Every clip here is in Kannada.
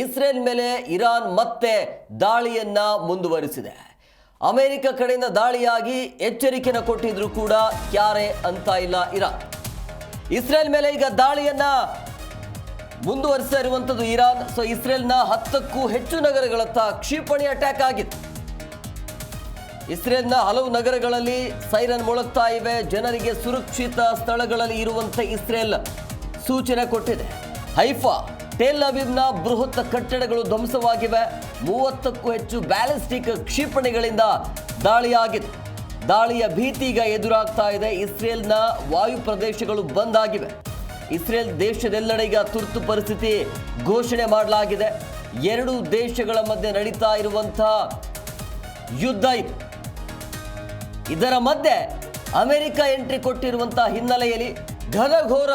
ಇಸ್ರೇಲ್ ಮೇಲೆ ಇರಾನ್ ಮತ್ತೆ ದಾಳಿಯನ್ನ ಮುಂದುವರಿಸಿದೆ. ಅಮೆರಿಕ ಕಡೆಯಿಂದ ದಾಳಿಯಾಗಿ ಎಚ್ಚರಿಕೆಯನ್ನು ಕೊಟ್ಟಿದ್ರು ಕೂಡ ಕ್ಯಾರೆ ಅಂತ ಇಲ್ಲ ಇರಾನ್. ಇಸ್ರೇಲ್ ಮೇಲೆ ಈಗ ದಾಳಿಯನ್ನ ಮುಂದುವರಿಸ್ತಾ ಇರುವಂಥದ್ದು ಇರಾನ್. ಇಸ್ರೇಲ್ನ 10ಕ್ಕೂ ಹೆಚ್ಚು ನಗರಗಳತ್ತ ಕ್ಷಿಪಣಿ ಅಟ್ಯಾಕ್ ಆಗಿತ್ತು. ಇಸ್ರೇಲ್ನ ಹಲವು ನಗರಗಳಲ್ಲಿ ಸೈರನ್ ಮೊಳಗ್ತಾ ಇವೆ. ಜನರಿಗೆ ಸುರಕ್ಷಿತ ಸ್ಥಳಗಳಲ್ಲಿ ಇರುವಂತೆ ಇಸ್ರೇಲ್ ಸೂಚನೆ ಕೊಟ್ಟಿದೆ. ಹೈಫಾ, ಟೆಲ್ ಅವೀವ್ನ ಬೃಹತ್ ಕಟ್ಟಡಗಳು ಧ್ವಂಸವಾಗಿವೆ. 30ಕ್ಕೂ ಹೆಚ್ಚು ಬ್ಯಾಲಿಸ್ಟಿಕ್ ಕ್ಷಿಪಣಿಗಳಿಂದ ದಾಳಿಯಾಗಿದೆ. ದಾಳಿಯ ಭೀತಿ ಈಗ ಎದುರಾಗ್ತಾ ಇದೆ. ಇಸ್ರೇಲ್ನ ವಾಯು ಪ್ರದೇಶಗಳು ಬಂದ್ ಆಗಿವೆ. ಇಸ್ರೇಲ್ ದೇಶದೆಲ್ಲೆಡೆ ಈಗ ತುರ್ತು ಪರಿಸ್ಥಿತಿ ಘೋಷಣೆ ಮಾಡಲಾಗಿದೆ. ಎರಡು ದೇಶಗಳ ಮಧ್ಯೆ ನಡೀತಾ ಇರುವಂತಹ ಯುದ್ಧ ಇದು. ಇದರ ಮಧ್ಯೆ ಅಮೆರಿಕ ಎಂಟ್ರಿ ಕೊಟ್ಟಿರುವಂತಹ ಹಿನ್ನೆಲೆಯಲ್ಲಿ ಘನಘೋರ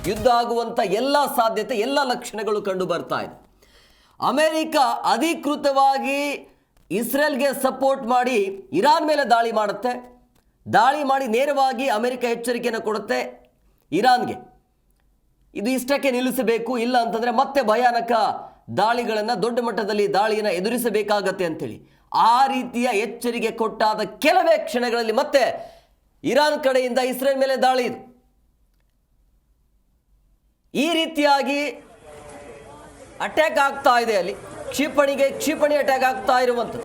ಯುದ್ಧ ಆಗುವಂಥ ಎಲ್ಲ ಸಾಧ್ಯತೆ, ಎಲ್ಲ ಲಕ್ಷಣಗಳು ಕಂಡು ಬರ್ತಾ ಇದೆ. ಅಮೆರಿಕ ಅಧಿಕೃತವಾಗಿ ಇಸ್ರೇಲ್ಗೆ ಸಪೋರ್ಟ್ ಮಾಡಿ ಇರಾನ್ ಮೇಲೆ ದಾಳಿ ಮಾಡುತ್ತೆ. ದಾಳಿ ಮಾಡಿ ನೇರವಾಗಿ ಅಮೆರಿಕ ಎಚ್ಚರಿಕೆಯನ್ನು ಕೊಡುತ್ತೆ ಇರಾನ್ಗೆ, ಇದು ಇಷ್ಟಕ್ಕೆ ನಿಲ್ಲಿಸಬೇಕು, ಇಲ್ಲ ಅಂತಂದರೆ ಮತ್ತೆ ಭಯಾನಕ ದಾಳಿಗಳನ್ನು, ದೊಡ್ಡ ಮಟ್ಟದಲ್ಲಿ ದಾಳಿಯನ್ನು ಎದುರಿಸಬೇಕಾಗತ್ತೆ ಅಂತೇಳಿ ಆ ರೀತಿಯ ಎಚ್ಚರಿಕೆ ಕೊಟ್ಟಾದ ಕೆಲವೇ ಕ್ಷಣಗಳಲ್ಲಿ ಮತ್ತೆ ಇರಾನ್ ಕಡೆಯಿಂದ ಇಸ್ರೇಲ್ ಮೇಲೆ ದಾಳಿ ಇದು. ಈ ರೀತಿಯಾಗಿ ಅಟ್ಯಾಕ್ ಆಗ್ತಾ ಇದೆ. ಅಲ್ಲಿ ಕ್ಷಿಪಣಿ ಅಟ್ಯಾಕ್ ಆಗ್ತಾ ಇರುವಂಥದ್ದು.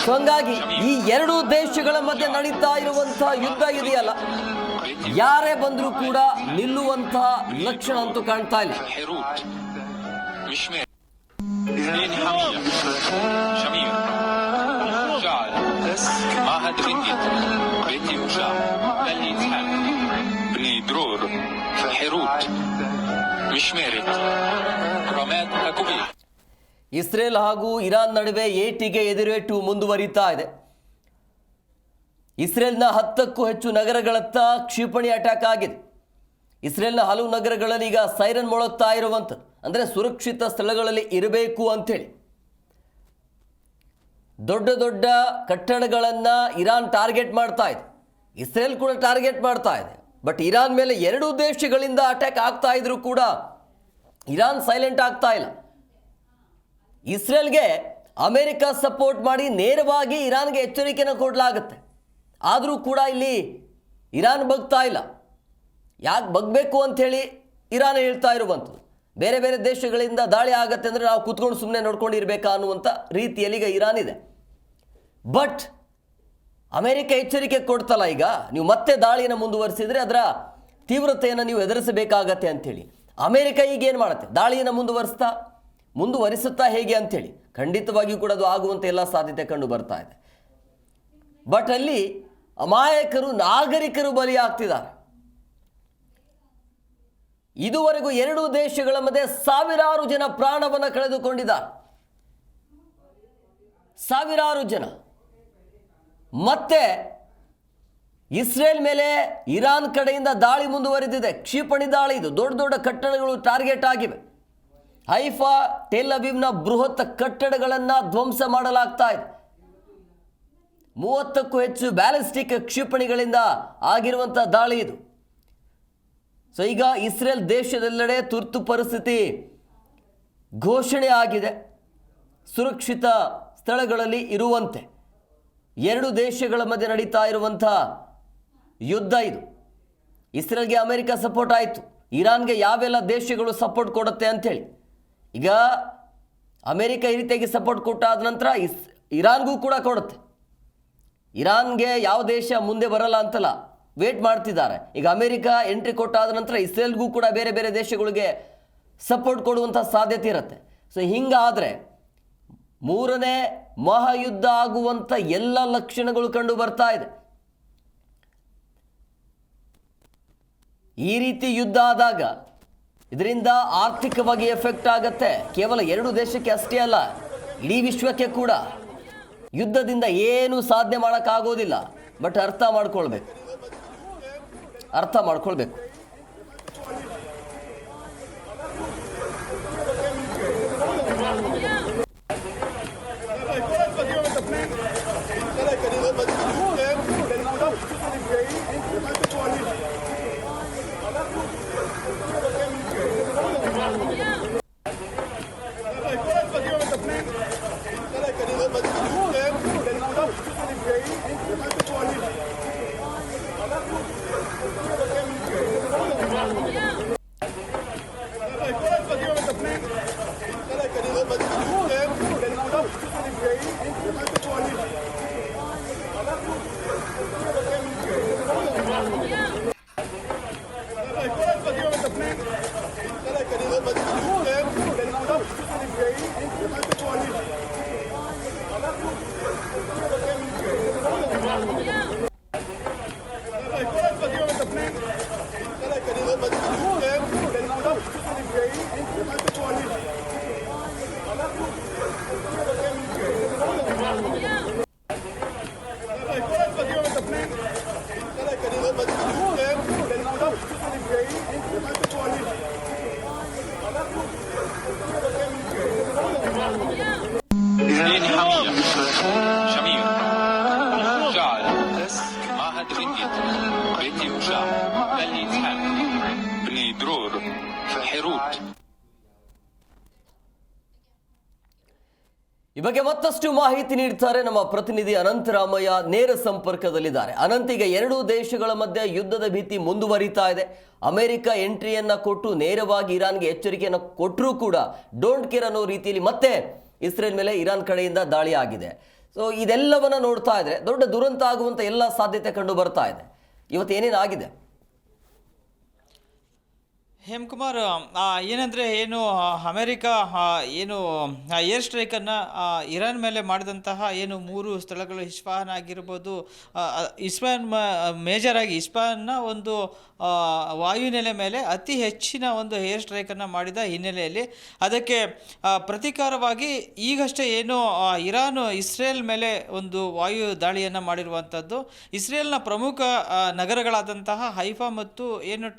ಹಂಗಾಗಿ ಈ ಎರಡು ದೇಶಗಳ ಮಧ್ಯೆ ನಡೀತಾ ಇರುವಂತಹ ಯುದ್ಧ ಇದೆಯಲ್ಲ, ಯಾರೇ ಬಂದರೂ ಕೂಡ ನಿಲ್ಲುವಂತಹ ಲಕ್ಷಣ ಅಂತೂ ಕಾಣ್ತಾ ಇಲ್ಲ. ಇಸ್ರೇಲ್ ಹಾಗೂ ಇರಾನ್ ನಡುವೆ ಏಟಿಗೆ ಎದುರೇಟು ಮುಂದುವರಿತಾ ಇದೆ. ಇಸ್ರೇಲ್ನ 10ಕ್ಕೂ ಹೆಚ್ಚು ನಗರಗಳತ್ತ ಕ್ಷಿಪಣಿ ಅಟ್ಯಾಕ್ ಆಗಿದೆ. ಇಸ್ರೇಲ್ನ ಹಲವು ನಗರಗಳಲ್ಲಿ ಈಗ ಸೈರನ್ ಮೊಳಗ್ತಾ ಇರುವಂಥದ್ದು, ಅಂದರೆ ಸುರಕ್ಷಿತ ಸ್ಥಳಗಳಲ್ಲಿ ಇರಬೇಕು ಅಂಥೇಳಿ. ದೊಡ್ಡ ದೊಡ್ಡ ಕಟ್ಟಡಗಳನ್ನು ಇರಾನ್ ಟಾರ್ಗೆಟ್ ಮಾಡ್ತಾ ಇದೆ, ಇಸ್ರೇಲ್ ಕೂಡ ಟಾರ್ಗೆಟ್ ಮಾಡ್ತಾ ಇದೆ. ಬಟ್ ಇರಾನ್ ಮೇಲೆ ಎರಡೂ ದೇಶಗಳಿಂದ ಅಟ್ಯಾಕ್ ಆಗ್ತಾ ಇದ್ರೂ ಕೂಡ ಇರಾನ್ ಸೈಲೆಂಟ್ ಆಗ್ತಾ ಇಲ್ಲ. ಇಸ್ರೇಲ್ಗೆ ಅಮೆರಿಕ ಸಪೋರ್ಟ್ ಮಾಡಿ ನೇರವಾಗಿ ಇರಾನ್ಗೆ ಎಚ್ಚರಿಕೆಯನ್ನು ಕೊಡಲಾಗುತ್ತೆ. ಆದರೂ ಕೂಡ ಇಲ್ಲಿ ಇರಾನ್ ಬಗ್ತಾ ಇಲ್ಲ. ಯಾಕೆ ಬಗ್ಬೇಕು ಅಂಥೇಳಿ ಇರಾನ್ ಹೇಳ್ತಾ ಇರುವಂಥದ್ದು. ಬೇರೆ ಬೇರೆ ದೇಶಗಳಿಂದ ದಾಳಿ ಆಗತ್ತೆ ಅಂದರೆ ನಾವು ಕೂತ್ಕೊಂಡು ಸುಮ್ಮನೆ ನೋಡ್ಕೊಂಡಿರ್ಬೇಕಾ ಅನ್ನುವಂಥ ರೀತಿಯಲ್ಲಿ ಈಗ ಇರಾನ್ ಇದೆ. ಬಟ್ ಅಮೆರಿಕ ಎಚ್ಚರಿಕೆ ಕೊಡ್ತಲ್ಲ, ಈಗ ನೀವು ಮತ್ತೆ ದಾಳಿಯನ್ನು ಮುಂದುವರಿಸಿದರೆ ಅದರ ತೀವ್ರತೆಯನ್ನು ನೀವು ಎದುರಿಸಬೇಕಾಗತ್ತೆ ಅಂಥೇಳಿ ಅಮೆರಿಕ ಈಗ ಏನು ಮಾಡುತ್ತೆ, ದಾಳಿಯನ್ನು ಮುಂದುವರಿಸುತ್ತಾ ಹೇಗೆ ಅಂಥೇಳಿ ಖಂಡಿತವಾಗಿಯೂ ಕೂಡ ಅದು ಆಗುವಂಥ ಎಲ್ಲ ಸಾಧ್ಯತೆ ಕಂಡು ಬರ್ತಾ ಇದೆ. ಬಟ್ ಅಲ್ಲಿ ಅಮಾಯಕರು, ನಾಗರಿಕರು ಬಲಿಯಾಗ್ತಿದ್ದಾರೆ. ಇದುವರೆಗೂ ಎರಡೂ ದೇಶಗಳ ಮಧ್ಯೆ ಸಾವಿರಾರು ಜನ ಪ್ರಾಣವನ್ನು ಕಳೆದುಕೊಂಡಿದ್ದಾರೆ. ಸಾವಿರಾರು ಜನ. ಮತ್ತೆ ಇಸ್ರೇಲ್ ಮೇಲೆ ಇರಾನ್ ಕಡೆಯಿಂದ ದಾಳಿ ಮುಂದುವರೆದಿದೆ. ಕ್ಷಿಪಣಿ ದಾಳಿ ಇದು. ದೊಡ್ಡ ದೊಡ್ಡ ಕಟ್ಟಡಗಳು ಟಾರ್ಗೆಟ್ ಆಗಿವೆ. ಹೈಫಾ, ಟೆಲ್ ಅವೀವ್ನ ಬೃಹತ್ ಕಟ್ಟಡಗಳನ್ನು ಧ್ವಂಸ ಮಾಡಲಾಗ್ತಾ ಇದೆ. 30ಕ್ಕೂ ಹೆಚ್ಚು ಬ್ಯಾಲಿಸ್ಟಿಕ್ ಕ್ಷಿಪಣಿಗಳಿಂದ ಆಗಿರುವಂಥ ದಾಳಿ ಇದು. ಈಗ ಇಸ್ರೇಲ್ ದೇಶದೆಲ್ಲೆಡೆ ತುರ್ತು ಪರಿಸ್ಥಿತಿ ಘೋಷಣೆ ಆಗಿದೆ. ಸುರಕ್ಷಿತ ಸ್ಥಳಗಳಲ್ಲಿ ಇರುವಂತೆ ಎರಡು ದೇಶಗಳ ಮಧ್ಯೆ ನಡೀತಾ ಇರುವಂಥ ಯುದ್ಧ ಇದು. ಇಸ್ರೇಲ್ಗೆ ಅಮೆರಿಕ ಸಪೋರ್ಟ್ ಆಯಿತು, ಇರಾನ್ಗೆ ಯಾವೆಲ್ಲ ದೇಶಗಳು ಸಪೋರ್ಟ್ ಕೊಡುತ್ತೆ ಅಂಥೇಳಿ. ಈಗ ಅಮೆರಿಕ ಈ ರೀತಿಯಾಗಿ ಸಪೋರ್ಟ್ ಕೊಟ್ಟಾದ ನಂತರ ಇರಾನ್ಗೂ ಕೂಡ ಕೊಡುತ್ತೆ. ಇರಾನ್ಗೆ ಯಾವ ದೇಶ ಮುಂದೆ ಬರಲ್ಲ ಅಂತಲ್ಲ, ವೇಟ್ ಮಾಡ್ತಿದ್ದಾರೆ. ಈಗ ಅಮೆರಿಕ ಎಂಟ್ರಿ ಕೊಟ್ಟಾದ ನಂತರ ಇಸ್ರೇಲ್ಗೂ ಕೂಡ ಬೇರೆ ಬೇರೆ ದೇಶಗಳಿಗೆ ಸಪೋರ್ಟ್ ಕೊಡುವಂಥ ಸಾಧ್ಯತೆ ಇರುತ್ತೆ. ಹಿಂಗಾದರೆ ಮೂರನೇ ಮಹಾಯುದ್ಧ ಆಗುವಂಥ ಎಲ್ಲ ಲಕ್ಷಣಗಳು ಕಂಡು ಬರ್ತಾ ಇದೆ. ಈ ರೀತಿ ಯುದ್ಧ ಆದಾಗ ಇದರಿಂದ ಆರ್ಥಿಕವಾಗಿ ಎಫೆಕ್ಟ್ ಆಗುತ್ತೆ. ಕೇವಲ ಎರಡು ದೇಶಕ್ಕೆ ಅಷ್ಟೇ ಅಲ್ಲ, ಇಡೀ ವಿಶ್ವಕ್ಕೆ ಕೂಡ. ಯುದ್ಧದಿಂದ ಏನು ಸಾಧನೆ ಮಾಡೋಕ್ಕಾಗೋದಿಲ್ಲ. ಬಟ್ ಅರ್ಥ ಮಾಡ್ಕೊಳ್ಬೇಕು. ಈ ಬಗ್ಗೆ ಮತ್ತಷ್ಟು ಮಾಹಿತಿ ನೀಡ್ತಾರೆ ನಮ್ಮ ಪ್ರತಿನಿಧಿ ಅನಂತರಾಮಯ್ಯ, ನೇರ ಸಂಪರ್ಕದಲ್ಲಿದ್ದಾರೆ. ಅನಂತ್, ಈಗ ಎರಡೂ ದೇಶಗಳ ಮಧ್ಯೆ ಯುದ್ಧದ ಭೀತಿ ಮುಂದುವರಿತಾ ಇದೆ. ಅಮೆರಿಕ ಎಂಟ್ರಿಯನ್ನ ಕೊಟ್ಟು ನೇರವಾಗಿ ಇರಾನ್ಗೆ ಎಚ್ಚರಿಕೆಯನ್ನು ಕೊಟ್ಟರೂ ಕೂಡ ಡೋಂಟ್ ಕೇರ್ ಅನ್ನೋ ರೀತಿಯಲ್ಲಿ ಮತ್ತೆ ಇಸ್ರೇಲ್ ಮೇಲೆ ಇರಾನ್ ಕಡೆಯಿಂದ ದಾಳಿ ಆಗಿದೆ. ಸೊ ಇದೆಲ್ಲವನ್ನ ನೋಡ್ತಾ ಇದ್ರೆ ದೊಡ್ಡ ದುರಂತ ಆಗುವಂತ ಎಲ್ಲ ಸಾಧ್ಯತೆ ಕಂಡು ಬರ್ತಾ ಇದೆ. ಇವತ್ತು ಏನೇನಾಗಿದೆ? ಹೇಮಕುಮಾರ್, ಏನಂದರೆ ಅಮೆರಿಕ ಏನು ಏರ್ ಸ್ಟ್ರೈಕನ್ನು ಇರಾನ್ ಮೇಲೆ ಮಾಡಿದಂತಹ 3 ಸ್ಥಳಗಳು, ಇಸ್ಫಹಾನ್ ಆಗಿರ್ಬೋದು, ಇಸ್ಫಹಾನ್ ಮೇಜರಾಗಿ ಇಸ್ಫಹಾನ್ನ ಒಂದು ವಾಯುನೆಲೆ ಮೇಲೆ ಅತಿ ಹೆಚ್ಚಿನ ಒಂದು ಏರ್ ಸ್ಟ್ರೈಕನ್ನು ಮಾಡಿದ ಹಿನ್ನೆಲೆಯಲ್ಲಿ ಅದಕ್ಕೆ ಪ್ರತೀಕಾರವಾಗಿ ಈಗಷ್ಟೇ ಇರಾನು ಇಸ್ರೇಲ್ ಮೇಲೆ ಒಂದು ವಾಯು ದಾಳಿಯನ್ನು ಮಾಡಿರುವಂಥದ್ದು. ಇಸ್ರೇಲ್ನ ಪ್ರಮುಖ ನಗರಗಳಾದಂತಹ ಹೈಫಾ ಮತ್ತು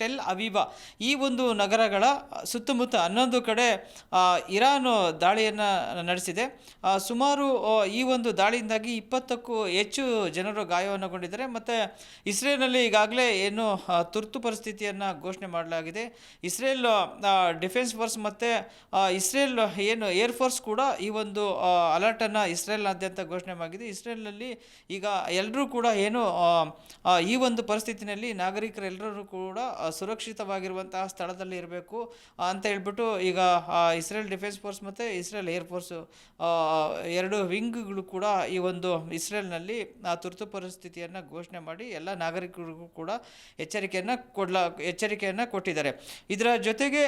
ಟೆಲ್ ಅವೀಬಾ, ಈ ಒಂದು ನಗರಗಳ ಸುತ್ತಮುತ್ತ 11 ಕಡೆ ಇರಾನು ದಾಳಿಯನ್ನು ನಡೆಸಿದೆ. ಸುಮಾರು ಈ ಒಂದು ದಾಳಿಯಿಂದಾಗಿ 20ಕ್ಕೂ ಹೆಚ್ಚು ಜನರು ಗಾಯವನ್ನಗೊಂಡಿದ್ದಾರೆ. ಮತ್ತು ಇಸ್ರೇಲ್ನಲ್ಲಿ ಈಗಾಗಲೇ ತುರ್ತು ಪರಿಸ್ಥಿತಿಯನ್ನು ಘೋಷಣೆ ಮಾಡಲಾಗಿದೆ. ಇಸ್ರೇಲ್ ಡಿಫೆನ್ಸ್ ಫೋರ್ಸ್ ಮತ್ತು ಇಸ್ರೇಲ್ ಏರ್ ಫೋರ್ಸ್ ಕೂಡ ಈ ಒಂದು ಅಲರ್ಟನ್ನು ಇಸ್ರೇಲ್ನಾದ್ಯಂತ ಘೋಷಣೆ ಮಾಡಿದೆ. ಇಸ್ರೇಲ್ನಲ್ಲಿ ಈಗ ಎಲ್ಲರೂ ಕೂಡ ಈ ಒಂದು ಪರಿಸ್ಥಿತಿನಲ್ಲಿ ನಾಗರಿಕರೆಲ್ಲರೂ ಕೂಡ ಸುರಕ್ಷಿತವಾಗಿರುವಂತಹ ಸ್ಥಳದಲ್ಲಿ ಇರಬೇಕು ಅಂತ ಹೇಳ್ಬಿಟ್ಟು ಈಗ ಇಸ್ರೇಲ್ ಡಿಫೆನ್ಸ್ ಫೋರ್ಸ್ ಮತ್ತು ಇಸ್ರೇಲ್ ಏರ್ ಫೋರ್ಸ್ 2 ವಿಂಗ್ಗಳು ಕೂಡ ಈ ಒಂದು ಇಸ್ರೇಲ್ನಲ್ಲಿ ತುರ್ತು ಪರಿಸ್ಥಿತಿಯನ್ನು ಘೋಷಣೆ ಮಾಡಿ ಎಲ್ಲ ನಾಗರಿಕರಿಗೂ ಕೂಡ ಎಚ್ಚರಿಕೆಯನ್ನು ಕೊಟ್ಟಿದ್ದಾರೆ. ಇದರ ಜೊತೆಗೆ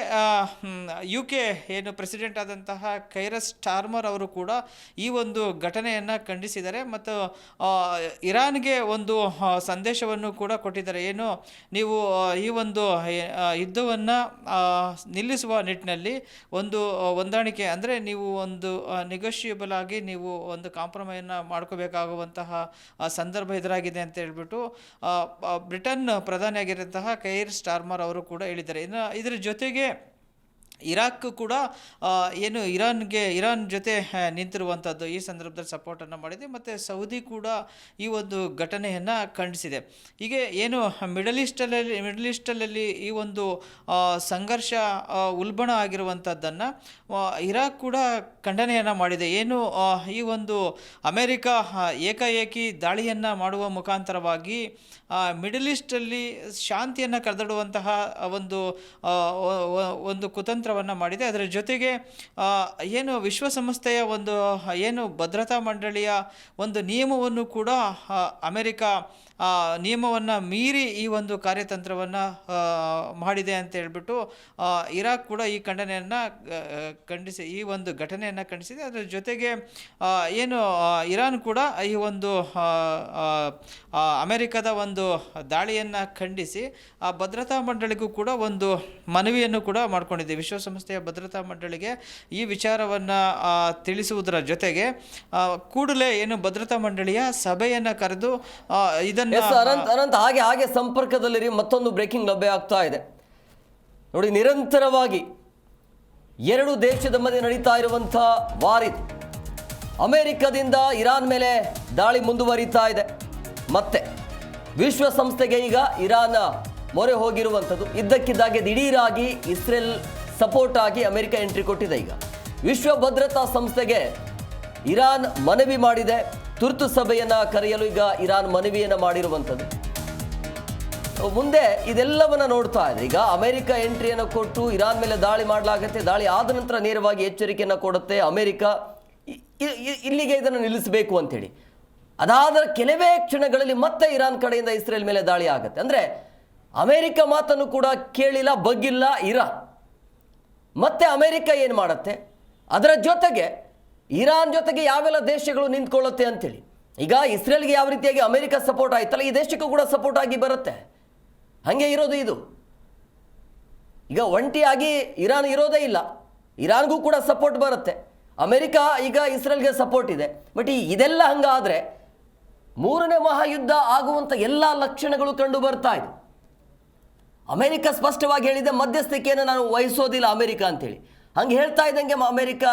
UK ಪ್ರೆಸಿಡೆಂಟ್ ಆದಂತಹ ಕೈರ್ ಸ್ಟಾರ್ಮರ್ ಅವರು ಕೂಡ ಈ ಒಂದು ಘಟನೆಯನ್ನು ಖಂಡಿಸಿದ್ದಾರೆ ಮತ್ತು ಇರಾನ್ಗೆ ಒಂದು ಸಂದೇಶವನ್ನು ಕೂಡ ಕೊಟ್ಟಿದ್ದಾರೆ. ನೀವು ಈ ಒಂದು ಯುದ್ಧವನ್ನು ನಿಲ್ಲಿಸುವ ನಿಟ್ಟಿನಲ್ಲಿ ಒಂದು ಹೊಂದಾಣಿಕೆ, ಅಂದರೆ ನೀವು ಒಂದು ನೆಗೋಷಿಯಬಲ್ ಆಗಿ ನೀವು ಒಂದು ಕಾಂಪ್ರಮೈಸನ್ನು ಮಾಡ್ಕೋಬೇಕಾಗುವಂತಹ ಸಂದರ್ಭ ಎದುರಾಗಿದೆ ಅಂತ ಹೇಳ್ಬಿಟ್ಟು ಬ್ರಿಟನ್ ಪ್ರಧಾನಿಯಾಗಿರುವಂತಹ ಕೈರ್ ಸ್ಟಾರ್ಮರ್ ಅವರು ಕೂಡ ಹೇಳಿದ್ದಾರೆ. ಇನ್ನು ಇದರ ಜೊತೆಗೆ ಇರಾಕ್ ಕೂಡ ಇರಾನ್ ಜೊತೆ ನಿಂತಿರುವಂಥದ್ದು ಈ ಸಂದರ್ಭದಲ್ಲಿ ಸಪೋರ್ಟನ್ನು ಮಾಡಿದೆ. ಮತ್ತು ಸೌದಿ ಕೂಡ ಈ ಒಂದು ಘಟನೆಯನ್ನು ಖಂಡಿಸಿದೆ. ಹೀಗೆ ಮಿಡಲ್ ಈಸ್ಟಲ್ಲಿ ಈ ಒಂದು ಸಂಘರ್ಷ ಉಲ್ಬಣ ಆಗಿರುವಂಥದ್ದನ್ನು ಇರಾಕ್ ಕೂಡ ಖಂಡನೆಯನ್ನು ಮಾಡಿದೆ. ಈ ಒಂದು ಅಮೆರಿಕ ಏಕಾಏಕಿ ದಾಳಿಯನ್ನು ಮಾಡುವ ಮುಖಾಂತರವಾಗಿ ಮಿಡಲ್ ಈಸ್ಟಲ್ಲಿ ಶಾಂತಿಯನ್ನು ಕರೆದೊಡುವಂತಹ ಒಂದು ಕುತಂತ್ರವನ್ನು ಮಾಡಿದೆ. ಅದರ ಜೊತೆಗೆ ವಿಶ್ವಸಂಸ್ಥೆಯ ಒಂದು ಭದ್ರತಾ ಮಂಡಳಿಯ ಒಂದು ನಿಯಮವನ್ನು ಕೂಡ ಅಮೆರಿಕ ನಿಯಮವನ್ನು ಮೀರಿ ಈ ಒಂದು ಕಾರ್ಯತಂತ್ರವನ್ನು ಮಾಡಿದೆ ಅಂತ ಹೇಳ್ಬಿಟ್ಟು ಇರಾಕ್ ಕೂಡ ಈ ಈ ಒಂದು ಘಟನೆಯನ್ನು ಖಂಡಿಸಿದೆ. ಅದರ ಜೊತೆಗೆ ಇರಾನ್ ಕೂಡ ಈ ಒಂದು ಅಮೆರಿಕದ ಒಂದು ದಾಳಿಯನ್ನು ಖಂಡಿಸಿ ಆ ಭದ್ರತಾ ಮಂಡಳಿಗೂ ಕೂಡ ಒಂದು ಮನವಿಯನ್ನು ಕೂಡ ಮಾಡಿಕೊಂಡಿದೆ. ವಿಶ್ವಸಂಸ್ಥೆಯ ಭದ್ರತಾ ಮಂಡಳಿಗೆ ಈ ವಿಚಾರವನ್ನು ತಿಳಿಸುವುದರ ಜೊತೆಗೆ ಕೂಡಲೇ ಭದ್ರತಾ ಮಂಡಳಿಯ ಸಭೆಯನ್ನು ಕರೆದು ಇದನ್ನು ಅನಂತ್ ಹಾಗೆ ಸಂಪರ್ಕದಲ್ಲಿರಿ. ಮತ್ತೊಂದು ಬ್ರೇಕಿಂಗ್ ಲಭ್ಯ ಆಗ್ತಾ ಇದೆ ನೋಡಿ. ನಿರಂತರವಾಗಿ ಎರಡು ದೇಶದ ಮಧ್ಯೆ ನಡೀತಾ ಇರುವಂತಹ ವಾರಿದು ಅಮೆರಿಕದಿಂದ ಇರಾನ್ ಮೇಲೆ ದಾಳಿ ಮುಂದುವರಿತಾ ಇದೆ. ಮತ್ತೆ ವಿಶ್ವಸಂಸ್ಥೆಗೆ ಈಗ ಇರಾನ್ ಮೊರೆ ಹೋಗಿರುವಂಥದ್ದು. ಇದ್ದಕ್ಕಿದ್ದಾಗೆ ದಿಢೀರಾಗಿ ಇಸ್ರೇಲ್ ಸಪೋರ್ಟ್ ಆಗಿ ಅಮೆರಿಕ ಎಂಟ್ರಿ ಕೊಟ್ಟಿದೆ. ಈಗ ವಿಶ್ವ ಭದ್ರತಾ ಸಂಸ್ಥೆಗೆ ಇರಾನ್ ಮನವಿ ಮಾಡಿದೆ. ತುರ್ತು ಸಭೆಯನ್ನು ಕರೆಯಲು ಈಗ ಇರಾನ್ ಮನವಿಯನ್ನು ಮಾಡಿರುವಂಥದ್ದು. ಮುಂದೆ ಇದೆಲ್ಲವನ್ನ ನೋಡ್ತಾ ಇದೆ. ಈಗ ಅಮೆರಿಕ ಎಂಟ್ರಿಯನ್ನು ಕೊಟ್ಟು ಇರಾನ್ ಮೇಲೆ ದಾಳಿ ಮಾಡಲಾಗುತ್ತೆ. ದಾಳಿ ಆದ ನಂತರ ನೇರವಾಗಿ ಎಚ್ಚರಿಕೆಯನ್ನು ಕೊಡುತ್ತೆ ಅಮೆರಿಕ, ಇಲ್ಲಿಗೆ ಇದನ್ನು ನಿಲ್ಲಿಸಬೇಕು ಅಂತೇಳಿ. ಅದಾದ ಕೆಲವೇ ಕ್ಷಣಗಳಲ್ಲಿ ಮತ್ತೆ ಇರಾನ್ ಕಡೆಯಿಂದ ಇಸ್ರೇಲ್ ಮೇಲೆ ದಾಳಿ ಆಗುತ್ತೆ. ಅಂದರೆ ಅಮೆರಿಕ ಮಾತನ್ನು ಕೂಡ ಕೇಳಿಲ್ಲ, ಬಗ್ಗಿಲ್ಲ ಇರಾನ್. ಮತ್ತೆ ಅಮೆರಿಕ ಏನು ಮಾಡುತ್ತೆ, ಅದರ ಜೊತೆಗೆ ಇರಾನ್ ಜೊತೆಗೆ ಯಾವೆಲ್ಲ ದೇಶಗಳು ನಿಂತ್ಕೊಳ್ಳುತ್ತೆ ಅಂತೇಳಿ. ಈಗ ಇಸ್ರೇಲ್ಗೆ ಯಾವ ರೀತಿಯಾಗಿ ಅಮೆರಿಕ ಸಪೋರ್ಟ್ ಆಯ್ತಲ್ಲ, ಈ ದೇಶಕ್ಕೂ ಕೂಡ ಸಪೋರ್ಟ್ ಆಗಿ ಬರುತ್ತೆ. ಹಾಗೆ ಇರೋದು ಇದು. ಈಗ ಒಂಟಿಯಾಗಿ ಇರಾನ್ ಇರೋದೇ ಇಲ್ಲ, ಇರಾನ್ಗೂ ಕೂಡ ಸಪೋರ್ಟ್ ಬರುತ್ತೆ. ಅಮೆರಿಕ ಈಗ ಇಸ್ರೇಲ್ಗೆ ಸಪೋರ್ಟ್ ಇದೆ. ಬಟ್ ಇದೆಲ್ಲ ಹಂಗಾದರೆ ಮೂರನೇ ಮಹಾಯುದ್ಧ ಆಗುವಂಥ ಎಲ್ಲ ಲಕ್ಷಣಗಳು ಕಂಡು ಬರ್ತಾ ಇದೆ. ಅಮೆರಿಕ ಸ್ಪಷ್ಟವಾಗಿ ಹೇಳಿದೆ, ಮಧ್ಯಸ್ಥಿಕೆಯನ್ನು ನಾನು ವಹಿಸೋದಿಲ್ಲ ಅಮೆರಿಕ ಅಂತೇಳಿ. ಹಂಗೆ ಹೇಳ್ತಾ ಇದ್ದಂಗೆ ಅಮೆರಿಕ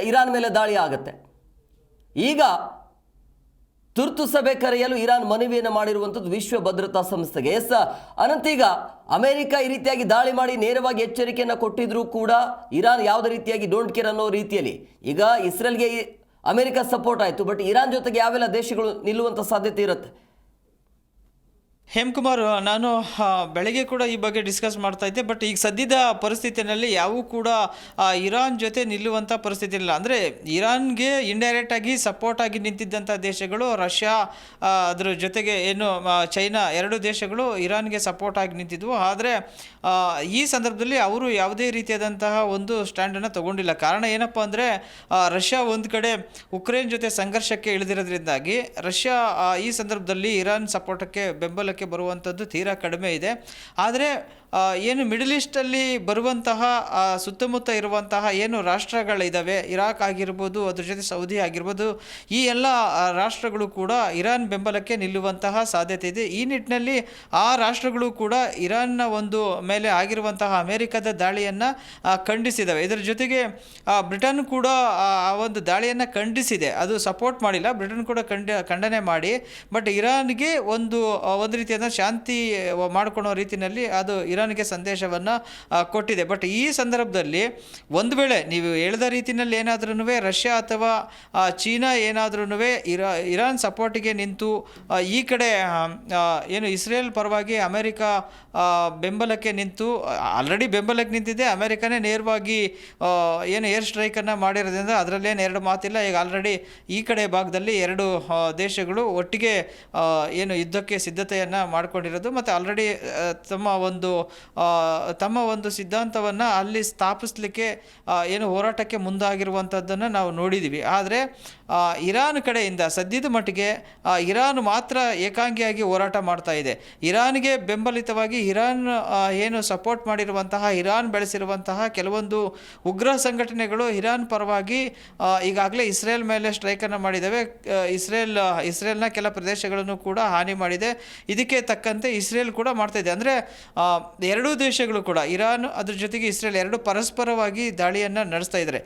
ಇರಾನ್ ಮೇಲೆ ದಾಳಿ ಆಗುತ್ತೆ. ಈಗ ತುರ್ತು ಸಭೆ ಕರೆಯಲು ಇರಾನ್ ಮನವಿಯನ್ನು ಮಾಡಿರುವಂಥದ್ದು ವಿಶ್ವ ಭದ್ರತಾ ಸಂಸ್ಥೆಗೆ. ಅನಂತ್, ಈಗ ಅಮೆರಿಕ ಈ ರೀತಿಯಾಗಿ ದಾಳಿ ಮಾಡಿ ನೇರವಾಗಿ ಎಚ್ಚರಿಕೆಯನ್ನು ಕೊಟ್ಟಿದ್ರು ಕೂಡ ಇರಾನ್ ಯಾವುದೇ ರೀತಿಯಾಗಿ ಡೋಂಟ್ ಕೇರ್ ಅನ್ನೋ ರೀತಿಯಲ್ಲಿ ಈಗ ಇಸ್ರೇಲ್ಗೆ ಅಮೆರಿಕ ಸಪೋರ್ಟ್ ಆಯಿತು, ಬಟ್ ಇರಾನ್ ಜೊತೆಗೆ ಯಾವೆಲ್ಲ ದೇಶಗಳು ನಿಲ್ಲುವಂಥ ಸಾಧ್ಯತೆ ಇರುತ್ತೆ? ಹೇಮಕುಮಾರ್, ನಾನು ಬೆಳಗ್ಗೆ ಕೂಡ ಈ ಬಗ್ಗೆ ಡಿಸ್ಕಸ್ ಮಾಡ್ತಾ ಇದ್ದೆ. ಬಟ್ ಈಗ ಸದ್ಯದ ಪರಿಸ್ಥಿತಿಯಲ್ಲಿ ಯಾವೂ ಕೂಡ ಇರಾನ್ ಜೊತೆ ನಿಲ್ಲುವಂಥ ಪರಿಸ್ಥಿತಿ ಇಲ್ಲ. ಅಂದರೆ ಇರಾನ್ಗೆ ಇಂಡೈರೆಕ್ಟಾಗಿ ಸಪೋರ್ಟ್ ಆಗಿ ನಿಂತಿದ್ದಂಥ ದೇಶಗಳು ರಷ್ಯಾ, ಅದರ ಜೊತೆಗೆ ಏನು ಚೈನಾ, ಎರಡು ದೇಶಗಳು ಇರಾನ್ಗೆ ಸಪೋರ್ಟ್ ಆಗಿ ನಿಂತಿದ್ವು. ಆದರೆ ಈ ಸಂದರ್ಭದಲ್ಲಿ ಅವರು ಯಾವುದೇ ರೀತಿಯಾದಂತಹ ಒಂದು ಸ್ಟ್ಯಾಂಡನ್ನು ತಗೊಂಡಿಲ್ಲ. ಕಾರಣ ಏನಪ್ಪ ಅಂದರೆ ರಷ್ಯಾ ಒಂದು ಕಡೆ ಉಕ್ರೇನ್ ಜೊತೆ ಸಂಘರ್ಷಕ್ಕೆ ಇಳಿದಿರೋದ್ರಿಂದಾಗಿ ರಷ್ಯಾ ಈ ಸಂದರ್ಭದಲ್ಲಿ ಇರಾನ್ ಸಪೋರ್ಟಕ್ಕೆ ಬೆಂಬಲಕ್ಕೆ ಬರುವಂಥದ್ದು ತೀರಾ ಕಡಿಮೆ ಇದೆ. ಆದರೆ ಏನು ಮಿಡಲ್ ಈಸ್ಟಲ್ಲಿ ಬರುವಂತಹ ಸುತ್ತಮುತ್ತ ಇರುವಂತಹ ಏನು ರಾಷ್ಟ್ರಗಳಿದ್ದಾವೆ, ಇರಾಕ್ ಆಗಿರ್ಬೋದು, ಅದ್ರ ಜೊತೆ ಸೌದಿ ಆಗಿರ್ಬೋದು, ಈ ಎಲ್ಲ ರಾಷ್ಟ್ರಗಳು ಕೂಡ ಇರಾನ್ ಬೆಂಬಲಕ್ಕೆ ನಿಲ್ಲುವಂತಹ ಸಾಧ್ಯತೆ ಇದೆ. ಈ ನಿಟ್ಟಿನಲ್ಲಿ ಆ ರಾಷ್ಟ್ರಗಳು ಕೂಡ ಇರಾನ್ನ ಒಂದು ಮೇಲೆ ಆಗಿರುವಂತಹ ಅಮೆರಿಕದ ದಾಳಿಯನ್ನು ಖಂಡಿಸಿದ್ದಾವೆ. ಇದರ ಜೊತೆಗೆ ಬ್ರಿಟನ್ ಕೂಡ ಆ ಒಂದು ದಾಳಿಯನ್ನು ಖಂಡಿಸಿದೆ. ಅದು ಸಪೋರ್ಟ್ ಮಾಡಿಲ್ಲ, ಬ್ರಿಟನ್ ಕೂಡ ಖಂಡನೆ ಮಾಡಿ, ಬಟ್ ಇರಾನ್ಗೆ ಒಂದು ರೀತಿಯಾದ ಶಾಂತಿ ಮಾಡಿಕೊಳ್ಳೋ ರೀತಿಯಲ್ಲಿ ಅದು ಇರಾನ್ಗೆ ಸಂದೇಶವನ್ನು ಕೊಟ್ಟಿದೆ. ಬಟ್ ಈ ಸಂದರ್ಭದಲ್ಲಿ ಒಂದು ವೇಳೆ ನೀವು ಹೇಳಿದ ರೀತಿಯಲ್ಲಿ ಏನಾದ್ರೂ ರಷ್ಯಾ ಅಥವಾ ಚೀನಾ ಏನಾದ್ರೂ ಇರಾನ್ ಸಪೋರ್ಟಿಗೆ ನಿಂತು ಈ ಕಡೆ ಏನು ಇಸ್ರೇಲ್ ಪರವಾಗಿ ಅಮೆರಿಕ ಬೆಂಬಲಕ್ಕೆ ನಿಂತು, ಆಲ್ರೆಡಿ ಬೆಂಬಲಕ್ಕೆ ನಿಂತಿದೆ, ಅಮೆರಿಕನೇ ನೇರವಾಗಿ ಏನು ಏರ್ ಸ್ಟ್ರೈಕನ್ನು ಮಾಡಿರೋದ್ರಿಂದ ಅದರಲ್ಲೇನು ಎರಡು ಮಾತಿಲ್ಲ. ಈಗ ಆಲ್ರೆಡಿ ಈ ಕಡೆ ಭಾಗದಲ್ಲಿ ಎರಡು ದೇಶಗಳು ಒಟ್ಟಿಗೆ ಏನು ಯುದ್ಧಕ್ಕೆ ಸಿದ್ಧತೆಯನ್ನು ಮಾಡಿಕೊಂಡಿರೋದು ಮತ್ತು ಆಲ್ರೆಡಿ ತಮ್ಮ ಒಂದು ಸಿದ್ಧಾಂತವನ್ನು ಅಲ್ಲಿ ಸ್ಥಾಪಿಸಲಿಕ್ಕೆ ಏನು ಹೋರಾಟಕ್ಕೆ ಮುಂದಾಗಿರುವಂಥದ್ದನ್ನು ನಾವು ನೋಡಿದ್ದೀವಿ. ಆದರೆ ಇರಾನ್ ಕಡೆಯಿಂದ ಸದ್ಯದ ಮಟ್ಟಿಗೆ ಇರಾನ್ ಮಾತ್ರ ಏಕಾಂಗಿಯಾಗಿ ಹೋರಾಟ ಮಾಡ್ತಾ ಇದೆ. ಇರಾನ್ಗೆ ಬೆಂಬಲಿತವಾಗಿ ಇರಾನ್ ಏನು ಸಪೋರ್ಟ್ ಮಾಡಿರುವಂತಹ, ಇರಾನ್ ಬೆಳೆಸಿರುವಂತಹ ಕೆಲವೊಂದು ಉಗ್ರ ಸಂಘಟನೆಗಳು ಇರಾನ್ ಪರವಾಗಿ ಈಗಾಗಲೇ ಇಸ್ರೇಲ್ ಮೇಲೆ ಸ್ಟ್ರೈಕನ್ನು ಮಾಡಿದ್ದಾವೆ. ಇಸ್ರೇಲ್ನ ಕೆಲ ಪ್ರದೇಶಗಳನ್ನು ಕೂಡ ಹಾನಿ ಮಾಡಿದೆ. ಇದಕ್ಕೆ ತಕ್ಕಂತೆ ಇಸ್ರೇಲ್ ಕೂಡ ಮಾಡ್ತಾ ಇದೆ. ಅಂದರೆ ಎರಡೂ ದೇಶಗಳು ಕೂಡ, ಇರಾನ್ ಅದ್ರ ಜೊತೆಗೆ ಇಸ್ರೇಲ್ ಎರಡು ಪರಸ್ಪರವಾಗಿ ದಾಳಿಯನ್ನು ನಡೆಸ್ತಾ ಇದ್ದಾರೆ.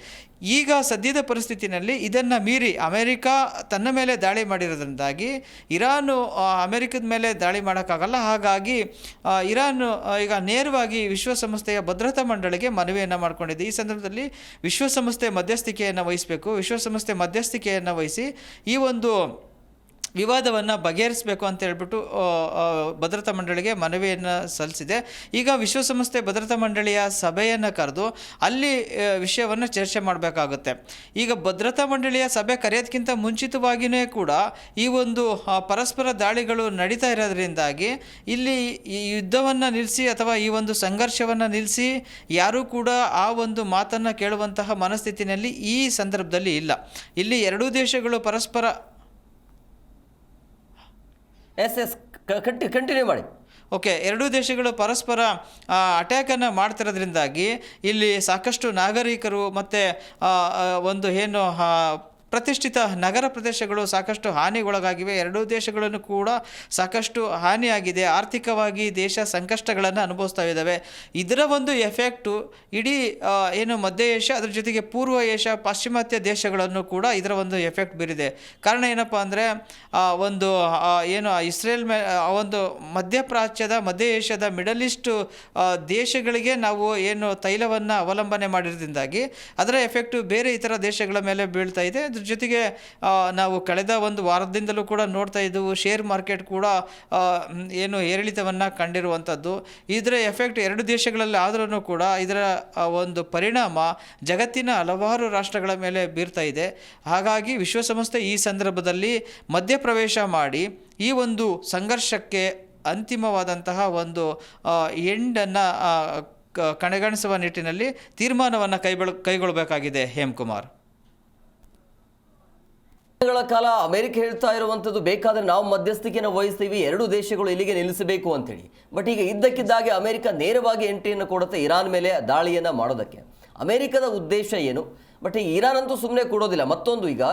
ಈಗ ಸದ್ಯದ ಪರಿಸ್ಥಿತಿನಲ್ಲಿ ಇದನ್ನು ಮೀರಿ ಅಮೆರಿಕ ತನ್ನ ಮೇಲೆ ದಾಳಿ ಮಾಡಿರೋದ್ರಿಂದಾಗಿ ಇರಾನು ಅಮೆರಿಕದ ಮೇಲೆ ದಾಳಿ ಮಾಡೋಕ್ಕಾಗಲ್ಲ. ಹಾಗಾಗಿ ಇರಾನ್ ಈಗ ನೇರವಾಗಿ ವಿಶ್ವಸಂಸ್ಥೆಯ ಭದ್ರತಾ ಮಂಡಳಿಗೆ ಮನವಿಯನ್ನು ಮಾಡಿಕೊಂಡಿದೆ. ಈ ಸಂದರ್ಭದಲ್ಲಿ ವಿಶ್ವಸಂಸ್ಥೆ ಮಧ್ಯಸ್ಥಿಕೆಯನ್ನು ವಹಿಸಬೇಕು. ವಿಶ್ವಸಂಸ್ಥೆ ಮಧ್ಯಸ್ಥಿಕೆಯನ್ನು ವಹಿಸಿ ಈ ಒಂದು ವಿವಾದವನ್ನು ಬಗೆಹರಿಸಬೇಕು ಅಂತ ಹೇಳ್ಬಿಟ್ಟು ಭದ್ರತಾ ಮಂಡಳಿಗೆ ಮನವಿಯನ್ನು ಸಲ್ಲಿಸಿದೆ. ಈಗ ವಿಶ್ವಸಂಸ್ಥೆ ಭದ್ರತಾ ಮಂಡಳಿಯ ಸಭೆಯನ್ನು ಕರೆದು ಅಲ್ಲಿ ವಿಷಯವನ್ನು ಚರ್ಚೆ ಮಾಡಬೇಕಾಗುತ್ತೆ. ಈಗ ಭದ್ರತಾ ಮಂಡಳಿಯ ಸಭೆ ಕರೆಯೋದಕ್ಕಿಂತ ಮುಂಚಿತವಾಗಿಯೇ ಕೂಡ ಈ ಒಂದು ಪರಸ್ಪರ ದಾಳಿಗಳು ನಡೀತಾ ಇರೋದ್ರಿಂದಾಗಿ ಇಲ್ಲಿ ಈ ಯುದ್ಧವನ್ನು ನಿಲ್ಲಿಸಿ ಅಥವಾ ಈ ಒಂದು ಸಂಘರ್ಷವನ್ನು ನಿಲ್ಲಿಸಿ ಯಾರೂ ಕೂಡ ಆ ಒಂದು ಮಾತನ್ನು ಕೇಳುವಂತಹ ಮನಸ್ಥಿತಿನಲ್ಲಿ ಈ ಸಂದರ್ಭದಲ್ಲಿ ಇಲ್ಲ. ಇಲ್ಲಿ ಎರಡೂ ದೇಶಗಳು ಪರಸ್ಪರ ಕಂಟಿನ್ಯೂ ಮಾಡಿ. ಓಕೆ, ಎರಡೂ ದೇಶಗಳು ಪರಸ್ಪರ ಅಟ್ಯಾಕನ್ನು ಮಾಡ್ತಿರೋದ್ರಿಂದಾಗಿ ಇಲ್ಲಿ ಸಾಕಷ್ಟು ನಾಗರಿಕರು ಮತ್ತು ಒಂದು ಏನು ಪ್ರತಿಷ್ಠಿತ ನಗರ ಪ್ರದೇಶಗಳು ಸಾಕಷ್ಟು ಹಾನಿಗೊಳಗಾಗಿವೆ. ಎರಡೂ ದೇಶಗಳನ್ನು ಕೂಡ ಸಾಕಷ್ಟು ಹಾನಿಯಾಗಿದೆ. ಆರ್ಥಿಕವಾಗಿ ದೇಶ ಸಂಕಷ್ಟಗಳನ್ನು ಅನುಭವಿಸ್ತಾ ಇದ್ದಾವೆ. ಇದರ ಒಂದು ಎಫೆಕ್ಟು ಇಡೀ ಏನು ಮಧ್ಯ ಏಷ್ಯಾ, ಅದರ ಜೊತೆಗೆ ಪೂರ್ವ ಏಷ್ಯಾ, ಪಾಶ್ಚಿಮಾತ್ಯ ದೇಶಗಳನ್ನು ಕೂಡ ಇದರ ಒಂದು ಎಫೆಕ್ಟ್ ಬೀರಿದೆ. ಕಾರಣ ಏನಪ್ಪ ಅಂದರೆ ಒಂದು ಏನು ಇಸ್ರೇಲ್ ಒಂದು ಮಧ್ಯ ಏಷ್ಯಾದ ಮಿಡಲ್ ಈಸ್ಟ್ ದೇಶಗಳಿಗೆ ನಾವು ಏನು ತೈಲವನ್ನು ಅವಲಂಬನೆ ಮಾಡಿರೋದ್ರಿಂದಾಗಿ ಅದರ ಎಫೆಕ್ಟು ಬೇರೆ ಇತರ ದೇಶಗಳ ಮೇಲೆ ಬೀಳ್ತಾ ಇದೆ. ಜೊತೆಗೆ ನಾವು ಕಳೆದ ಒಂದು ವಾರದಿಂದಲೂ ಕೂಡ ನೋಡ್ತಾ ಇದ್ದವು, ಶೇರ್ ಮಾರ್ಕೆಟ್ ಕೂಡ ಏನು ಏರಿಳಿತವನ್ನು ಕಂಡಿರುವಂಥದ್ದು. ಇದರ ಎಫೆಕ್ಟ್ ಎರಡು ದೇಶಗಳಲ್ಲಿ ಆದ್ರೂ ಕೂಡ ಇದರ ಒಂದು ಪರಿಣಾಮ ಜಗತ್ತಿನ ಹಲವಾರು ರಾಷ್ಟ್ರಗಳ ಮೇಲೆ ಬೀರ್ತಾ ಇದೆ. ಹಾಗಾಗಿ ವಿಶ್ವಸಂಸ್ಥೆ ಈ ಸಂದರ್ಭದಲ್ಲಿ ಮಧ್ಯಪ್ರವೇಶ ಮಾಡಿ ಈ ಒಂದು ಸಂಘರ್ಷಕ್ಕೆ ಅಂತಿಮವಾದಂತಹ ಒಂದು ಎಂಡನ್ನು ಕಡೆಗಣಿಸುವ ನಿಟ್ಟಿನಲ್ಲಿ ತೀರ್ಮಾನವನ್ನು ಕೈಗೊಳ್ಳಬೇಕಾಗಿದೆ. ಹೇಮಕುಮಾರ್, ಗಳ ಕಾಲ ಅಮೆರಿಕ ಹೇಳ್ತಾ ಇರುವಂಥದ್ದು ಬೇಕಾದರೆ ನಾವು ಮಧ್ಯಸ್ಥಿಕೆಯನ್ನು ವಹಿಸ್ತೀವಿ, ಎರಡು ದೇಶಗಳು ಇಲ್ಲಿಗೆ ನಿಲ್ಲಿಸಬೇಕು ಅಂತೇಳಿ. ಬಟ್ ಈಗ ಇದ್ದಕ್ಕಿದ್ದಾಗೆ ಅಮೆರಿಕ ನೇರವಾಗಿ ಎಂಟ್ರಿಯನ್ನು ಕೊಡುತ್ತೆ ಇರಾನ್ ಮೇಲೆ ದಾಳಿಯನ್ನು ಮಾಡೋದಕ್ಕೆ. ಅಮೆರಿಕದ ಉದ್ದೇಶ ಏನು? ಬಟ್ ಈ ಇರಾನ್ ಅಂತೂ ಸುಮ್ಮನೆ ಕೊಡೋದಿಲ್ಲ. ಮತ್ತೊಂದು, ಈಗ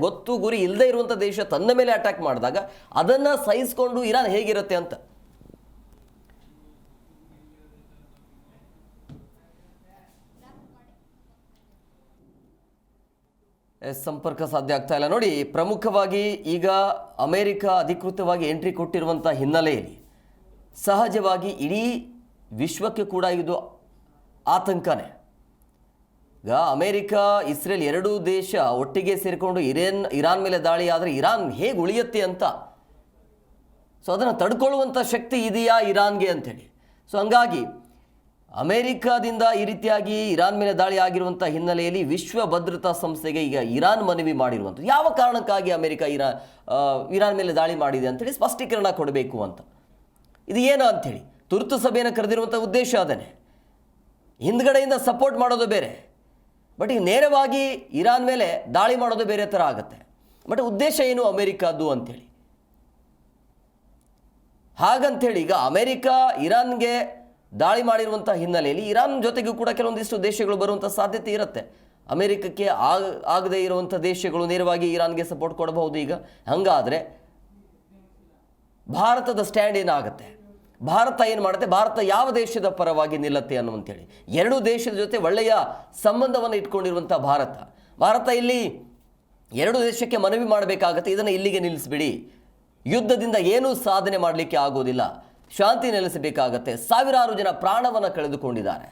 ಗೊತ್ತು ಗುರಿ ಇಲ್ಲದೆ ಇರುವಂಥ ದೇಶ ತನ್ನ ಮೇಲೆ ಅಟ್ಯಾಕ್ ಮಾಡಿದಾಗ ಅದನ್ನು ಸಹಿಸಿಕೊಂಡು ಇರಾನ್ ಹೇಗಿರುತ್ತೆ ಅಂತ. ಸಂಪರ್ಕ ಸಾಧ್ಯ ಆಗ್ತಾ ಇಲ್ಲ. ನೋಡಿ, ಪ್ರಮುಖವಾಗಿ ಈಗ ಅಮೆರಿಕ ಅಧಿಕೃತವಾಗಿ ಎಂಟ್ರಿ ಕೊಟ್ಟಿರುವಂಥ ಹಿನ್ನೆಲೆಯಲ್ಲಿ ಸಹಜವಾಗಿ ಇಡೀ ವಿಶ್ವಕ್ಕೆ ಕೂಡ ಇದು ಆತಂಕನೇ. ಈಗ ಅಮೆರಿಕ, ಇಸ್ರೇಲ್ ಎರಡೂ ದೇಶ ಒಟ್ಟಿಗೆ ಸೇರಿಕೊಂಡು ಇರಾನ್ ಮೇಲೆ ದಾಳಿ ಆದರೆ ಇರಾನ್ ಹೇಗೆ ಉಳಿಯುತ್ತೆ ಅಂತ, ಸೊ ಅದನ್ನು ತಡ್ಕೊಳ್ಳುವಂಥ ಶಕ್ತಿ ಇದೆಯಾ ಇರಾನ್ಗೆ ಅಂಥೇಳಿ. ಸೊ ಹಂಗಾಗಿ ಅಮೆರಿಕಾದಿಂದ ಈ ರೀತಿಯಾಗಿ ಇರಾನ್ ಮೇಲೆ ದಾಳಿ ಆಗಿರುವಂಥ ಹಿನ್ನೆಲೆಯಲ್ಲಿ ವಿಶ್ವ ಭದ್ರತಾ ಸಂಸ್ಥೆಗೆ ಈಗ ಇರಾನ್ ಮನವಿ ಮಾಡಿರುವಂಥದ್ದು, ಯಾವ ಕಾರಣಕ್ಕಾಗಿ ಅಮೆರಿಕ ಇರಾನ್ ಮೇಲೆ ದಾಳಿ ಮಾಡಿದೆ ಅಂಥೇಳಿ ಸ್ಪಷ್ಟೀಕರಣ ಕೊಡಬೇಕು ಅಂತ. ಇದು ಏನು ಅಂಥೇಳಿ ತುರ್ತು ಸಭೆಯನ್ನು ಕರೆದಿರುವಂಥ ಉದ್ದೇಶ ಅದನ್ನೇ. ಹಿಂದ್ಗಡೆಯಿಂದ ಸಪೋರ್ಟ್ ಮಾಡೋದು ಬೇರೆ, ಬಟ್ ಈಗ ನೇರವಾಗಿ ಇರಾನ್ ಮೇಲೆ ದಾಳಿ ಮಾಡೋದು ಬೇರೆ ಥರ ಆಗುತ್ತೆ. ಬಟ್ ಉದ್ದೇಶ ಏನು ಅಮೆರಿಕದ್ದು ಅಂಥೇಳಿ. ಹಾಗಂಥೇಳಿ ಈಗ ಅಮೆರಿಕ ಇರಾನ್ಗೆ ದಾಳಿ ಮಾಡಿರುವಂಥ ಹಿನ್ನೆಲೆಯಲ್ಲಿ ಇರಾನ್ ಜೊತೆಗೂ ಕೂಡ ಕೆಲವೊಂದಿಷ್ಟು ದೇಶಗಳು ಬರುವಂಥ ಸಾಧ್ಯತೆ ಇರುತ್ತೆ. ಅಮೆರಿಕಕ್ಕೆ ಆಗದೇ ಇರುವಂಥ ದೇಶಗಳು ನೇರವಾಗಿ ಇರಾನ್ಗೆ ಸಪೋರ್ಟ್ ಕೊಡಬಹುದು. ಈಗ ಹಂಗಾದರೆ ಭಾರತದ ಸ್ಟ್ಯಾಂಡ್ ಏನಾಗುತ್ತೆ, ಭಾರತ ಏನು ಮಾಡುತ್ತೆ, ಭಾರತ ಯಾವ ದೇಶದ ಪರವಾಗಿ ನಿಲ್ಲತ್ತೆ ಅನ್ನುವಂಥೇಳಿ. ಎರಡೂ ದೇಶದ ಜೊತೆ ಒಳ್ಳೆಯ ಸಂಬಂಧವನ್ನು ಇಟ್ಕೊಂಡಿರುವಂಥ ಭಾರತ ಇಲ್ಲಿ ಎರಡು ದೇಶಕ್ಕೆ ಮನವಿ ಮಾಡಬೇಕಾಗತ್ತೆ, ಇದನ್ನು ಇಲ್ಲಿಗೆ ನಿಲ್ಲಿಸಿಬಿಡಿ, ಯುದ್ಧದಿಂದ ಏನೂ ಸಾಧನೆ ಮಾಡಲಿಕ್ಕೆ ಆಗೋದಿಲ್ಲ, ಶಾಂತಿ ನೆಲೆಸಬೇಕಾಗತ್ತೆ. ಸಾವಿರಾರು ಜನ ಪ್ರಾಣವನ್ನು ಕಳೆದುಕೊಂಡಿದ್ದಾರೆ,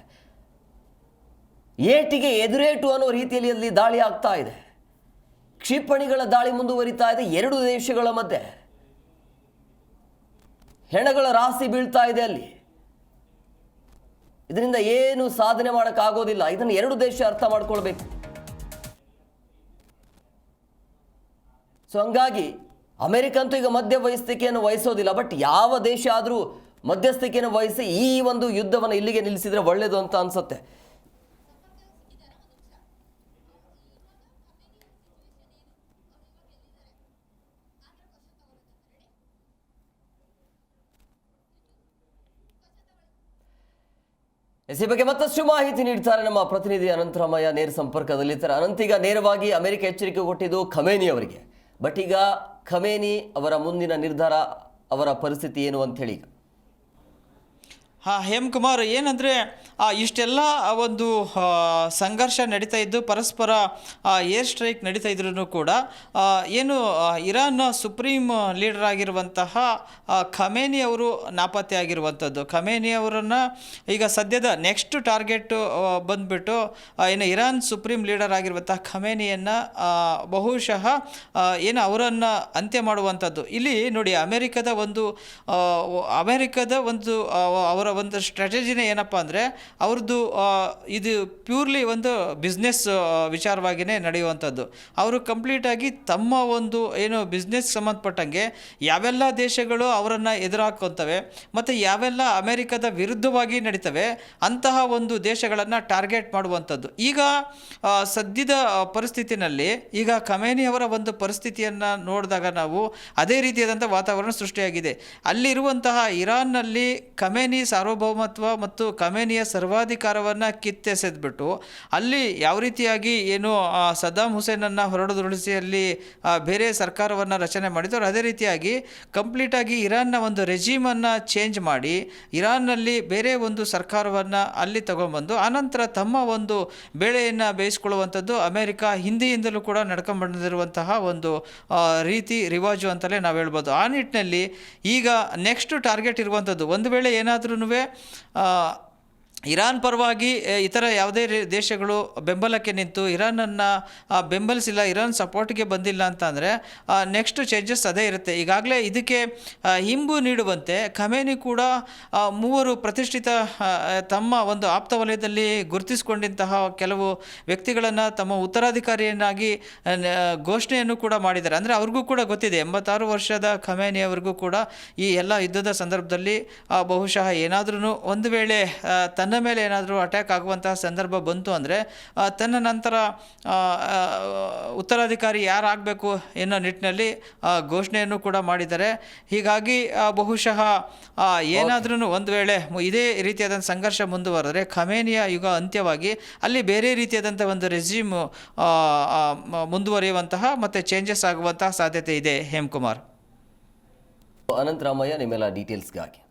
ಏಟಿಗೆ ಎದುರೇಟು ಅನ್ನೋ ರೀತಿಯಲ್ಲಿ ಅಲ್ಲಿ ದಾಳಿ ಆಗ್ತಾ ಇದೆ, ಕ್ಷಿಪಣಿಗಳ ದಾಳಿ ಮುಂದುವರಿತಾ ಇದೆ, ಎರಡು ದೇಶಗಳ ಮಧ್ಯೆ ಹೆಣಗಳ ರಾಶಿ ಬೀಳ್ತಾ ಇದೆ ಅಲ್ಲಿ. ಇದರಿಂದ ಏನು ಸಾಧನೆ ಮಾಡೋಕ್ಕಾಗೋದಿಲ್ಲ, ಇದನ್ನು ಎರಡು ದೇಶ ಅರ್ಥ ಮಾಡ್ಕೊಳ್ಬೇಕು. ಸೊ ಹಂಗಾಗಿ ಅಮೆರಿಕ ಅಂತೂ ಈಗ ಮಧ್ಯವಹಿಸ್ತಿಕೆಯನ್ನು ವಹಿಸೋದಿಲ್ಲ, ಬಟ್ ಯಾವ ದೇಶ ಆದರೂ ಮಧ್ಯಸ್ಥಿಕೆಯನ್ನು ವಹಿಸಿ ಈ ಒಂದು ಯುದ್ಧವನ್ನು ಇಲ್ಲಿಗೆ ನಿಲ್ಲಿಸಿದ್ರೆ ಒಳ್ಳೆಯದು ಅಂತ ಅನ್ಸುತ್ತೆ. ಈ ಬಗ್ಗೆ ಮತ್ತಷ್ಟು ಮಾಹಿತಿ ನೀಡ್ತಾರೆ ನಮ್ಮ ಪ್ರತಿನಿಧಿ ಅನಂತರಾಮಯ್ಯ ನೇರ ಸಂಪರ್ಕದಲ್ಲಿರ್ತಾರೆ. ಅನಂತೀಗ ನೇರವಾಗಿ ಅಮೆರಿಕ ಎಚ್ಚರಿಕೆ ಕೊಟ್ಟಿದ್ದು ಖಮೇನಿ ಅವರಿಗೆ, ಬಟ್ ಈಗ ಖಮೇನಿ ಅವರ ಮುಂದಿನ ನಿರ್ಧಾರ, ಅವರ ಪರಿಸ್ಥಿತಿ ಏನು ಅಂತ ಹೇಳಿ. ಹೇಮಕುಮಾರ್, ಏನಂದರೆ ಇಷ್ಟೆಲ್ಲ ಒಂದು ಸಂಘರ್ಷ ನಡೀತಾ ಇದ್ದು ಪರಸ್ಪರ ಏರ್ ಸ್ಟ್ರೈಕ್ ನಡೀತಾ ಇದ್ರೂ ಕೂಡ ಏನು ಇರಾನ್ನ ಸುಪ್ರೀಂ ಲೀಡರ್ ಆಗಿರುವಂತಹ ಖಮೇನಿ ಅವರು ನಾಪತ್ತೆ ಆಗಿರುವಂಥದ್ದು. ಖಮೇನಿ ಅವರನ್ನು ಈಗ ಸದ್ಯದ ನೆಕ್ಸ್ಟ್ ಟಾರ್ಗೆಟ್ ಬಂದುಬಿಟ್ಟು ಏನು ಇರಾನ್ ಸುಪ್ರೀಂ ಲೀಡರ್ ಆಗಿರುವಂತಹ ಖಮೇನಿಯನ್ನು ಬಹುಶಃ ಏನು ಅವರನ್ನು ಅಂತ್ಯ ಮಾಡುವಂಥದ್ದು. ಇಲ್ಲಿ ನೋಡಿ, ಅಮೆರಿಕದ ಒಂದು ಅವರ ಒಂದು ಸ್ಟ್ರಾಟಜಿನೇ ಏನಪ್ಪ ಅಂದರೆ ಅವ್ರದ್ದು ಇದು ಪ್ಯೂರ್ಲಿ ಒಂದು ಬಿಸ್ನೆಸ್ ವಿಚಾರವಾಗಿಯೇ ನಡೆಯುವಂಥದ್ದು. ಅವರು ಕಂಪ್ಲೀಟಾಗಿ ತಮ್ಮ ಒಂದು ಏನು ಬಿಸ್ನೆಸ್ ಸಂಬಂಧಪಟ್ಟಂಗೆ ಯಾವೆಲ್ಲ ದೇಶಗಳು ಅವರನ್ನು ಎದುರಾಕೊತವೆ ಮತ್ತು ಯಾವೆಲ್ಲ ಅಮೆರಿಕದ ವಿರುದ್ಧವಾಗಿ ನಡೀತವೆ ಅಂತಹ ಒಂದು ದೇಶಗಳನ್ನು ಟಾರ್ಗೆಟ್ ಮಾಡುವಂಥದ್ದು. ಈಗ ಸದ್ಯದ ಪರಿಸ್ಥಿತಿನಲ್ಲಿ ಈಗ ಖಮೇನಿ ಅವರ ಒಂದು ಪರಿಸ್ಥಿತಿಯನ್ನು ನೋಡಿದಾಗ ನಾವು ಅದೇ ರೀತಿಯಾದಂಥ ವಾತಾವರಣ ಸೃಷ್ಟಿಯಾಗಿದೆ. ಅಲ್ಲಿರುವಂತಹ ಇರಾನ್ನಲ್ಲಿ ಖಮೇನಿ ಸಾರ್ವಭೌಮತ್ವ ಮತ್ತು ಖಮೇನಿಯ ಸರ್ವಾಧಿಕಾರವನ್ನು ಕಿತ್ತೆಸೆದ್ಬಿಟ್ಟು ಅಲ್ಲಿ ಯಾವ ರೀತಿಯಾಗಿ ಏನು ಸದ್ದಾಂ ಹುಸೇನನ್ನು ಹೊರಡುದುರುಳಿಸಿ ಅಲ್ಲಿ ಬೇರೆ ಸರ್ಕಾರವನ್ನು ರಚನೆ ಮಾಡಿದ್ರು, ಅದೇ ರೀತಿಯಾಗಿ ಕಂಪ್ಲೀಟಾಗಿ ಇರಾನ್ನ ಒಂದು ರೆಜಿಮನ್ನು ಚೇಂಜ್ ಮಾಡಿ ಇರಾನ್ನಲ್ಲಿ ಬೇರೆ ಒಂದು ಸರ್ಕಾರವನ್ನು ಅಲ್ಲಿ ತಗೊಂಡ್ಬಂದು ಆನಂತರ ತಮ್ಮ ಒಂದು ಬೇಳೆಯನ್ನು ಬೇಯಿಸ್ಕೊಳ್ಳುವಂಥದ್ದು ಅಮೆರಿಕ ಹಿಂದೆಯಿಂದಲೂ ಕೂಡ ನಡ್ಕೊಂಡ್ಬಂದಿರುವಂತಹ ಒಂದು ರೀತಿ ರಿವಾಜು ಅಂತಲೇ ನಾವು ಹೇಳ್ಬೋದು. ಆ ನಿಟ್ಟಿನಲ್ಲಿ ಈಗ ನೆಕ್ಸ್ಟ್ ಟಾರ್ಗೆಟ್ ಇರುವಂಥದ್ದು, ಒಂದು ವೇಳೆ ಏನಾದ್ರೂ ಇರಾನ್ ಪರವಾಗಿ ಇತರ ಯಾವುದೇ ದೇಶಗಳು ಬೆಂಬಲಕ್ಕೆ ನಿಂತು ಇರಾನನ್ನು ಬೆಂಬಲಿಸಿಲ್ಲ, ಇರಾನ್ ಸಪೋರ್ಟ್ಗೆ ಬಂದಿಲ್ಲ ಅಂತಂದರೆ ನೆಕ್ಸ್ಟ್ ಚೇಂಜಸ್ ಅದೇ ಇರುತ್ತೆ. ಈಗಾಗಲೇ ಇದಕ್ಕೆ ಹಿಂಬು ನೀಡುವಂತೆ ಖಮೇನಿ ಕೂಡ ಮೂವರು ಪ್ರತಿಷ್ಠಿತ ತಮ್ಮ ಒಂದು ಆಪ್ತ ವಲಯದಲ್ಲಿ ಗುರುತಿಸಿಕೊಂಡಂತಹ ಕೆಲವು ವ್ಯಕ್ತಿಗಳನ್ನು ತಮ್ಮ ಉತ್ತರಾಧಿಕಾರಿಯನ್ನಾಗಿ ಘೋಷಣೆಯನ್ನು ಕೂಡ ಮಾಡಿದ್ದಾರೆ. ಅಂದರೆ ಅವ್ರಿಗೂ ಕೂಡ ಗೊತ್ತಿದೆ, 86 ವರ್ಷದ ಖಮೇನಿ ಅವ್ರಿಗೂ ಕೂಡ ಈ ಎಲ್ಲ ಯುದ್ಧದ ಸಂದರ್ಭದಲ್ಲಿ ಬಹುಶಃ ಏನಾದ್ರೂ ಒಂದು ವೇಳೆ ತನ್ನ ಮೇಲೆ ಏನಾದರೂ ಅಟ್ಯಾಕ್ ಆಗುವಂತಹ ಸಂದರ್ಭ ಬಂತು ಅಂದರೆ ತನ್ನ ನಂತರ ಉತ್ತರಾಧಿಕಾರಿ ಯಾರಾಗಬೇಕು ಎನ್ನೋ ನಿಟ್ಟಿನಲ್ಲಿ ಘೋಷಣೆಯನ್ನು ಕೂಡ ಮಾಡಿದ್ದಾರೆ. ಹೀಗಾಗಿ ಬಹುಶಃ ಏನಾದ್ರೂ ಒಂದು ವೇಳೆ ಇದೇ ರೀತಿಯಾದಂಥ ಸಂಘರ್ಷ ಮುಂದುವರೆದರೆ ಖಮೇನಿಯ ಯುಗ ಅಂತ್ಯವಾಗಿ ಅಲ್ಲಿ ಬೇರೆ ರೀತಿಯಾದಂಥ ಒಂದು ರೆಜಿಮ್ ಮುಂದುವರಿಯುವಂತಹ ಮತ್ತು ಚೇಂಜಸ್ ಆಗುವಂತಹ ಸಾಧ್ಯತೆ ಇದೆ. ಹೇಮಕುಮಾರ್. ಅನಂತರಾಮಯ್ಯ, ನಿಮ್ಮೆಲ್ಲ ಡೀಟೇಲ್ಸ್ಗಾಗಿ